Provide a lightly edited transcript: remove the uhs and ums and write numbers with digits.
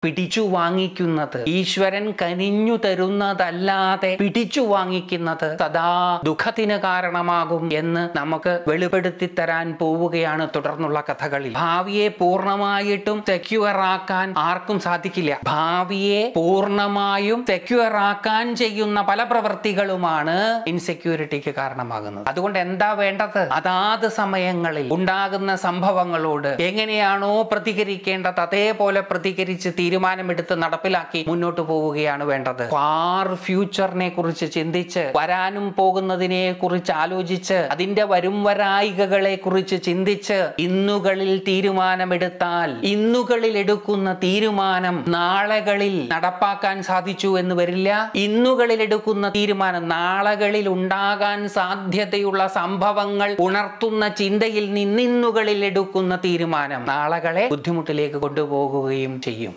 പിടിച്ചു വാങ്ങിക്കുന്നത്, ഈശ്വരൻ കനിഞ്ഞു തരുന്നതല്ലാതെ പിടിച്ചു വാങ്ങിക്കുന്നത് സദാ ദുഃഖത്തിന് കാരണമാകും എന്ന് നമുക്ക് വെളിപ്പെടുത്തി തരാൻ പോവുകയാണ് തുടർന്നുള്ള കഥകളിൽ. ഭാവിയെ പൂർണ്ണമായിട്ടും സെക്യൂർ ആക്കാൻ ആർക്കും സാധിക്കില്ല. ഭാവിയെ പൂർണ്ണമായും സെക്യൂർ ആക്കാൻ ചെയ്യുന്ന പല പ്രവൃത്തികളുമാണ് ഇൻസെക്യൂരിറ്റിക്ക് കാരണമാകുന്നത്. അതുകൊണ്ട് എന്താ വേണ്ടത്? അതാത് സമയങ്ങളിൽ ഉണ്ടാകുന്ന സംഭവങ്ങളോട് എങ്ങനെയാണോ പ്രതികരിക്കേണ്ടത് അതേപോലെ പ്രതികരിച്ച് തീരുമാനമെടുത്ത് നടപ്പിലാക്കി മുന്നോട്ട് പോവുകയാണ് വേണ്ടത്. ഫാർ ഫ്യൂച്ചറിനെ കുറിച്ച് ചിന്തിച്ച്, വരാനും പോകുന്നതിനെ കുറിച്ച് ആലോചിച്ച്, അതിന്റെ വരും വരായികകളെ കുറിച്ച് ചിന്തിച്ച് ഇന്നുകളിൽ തീരുമാനമെടുത്താൽ ഇന്നുകളിൽ എടുക്കുന്ന തീരുമാനം നാളെകളിൽ നടപ്പാക്കാൻ സാധിച്ചു എന്ന് വരില്ല. ഇന്നുകളിൽ എടുക്കുന്ന തീരുമാനം നാളെകളിൽ ഉണ്ടാകാൻ സാധ്യതയുള്ള സംഭവങ്ങൾ ഉണർത്തുന്ന ചിന്തയിൽ നിന്നിന്നുകളിൽ എടുക്കുന്ന തീരുമാനം നാളെകളെ ബുദ്ധിമുട്ടിലേക്ക് കൊണ്ടുപോകുകയും ചെയ്യും.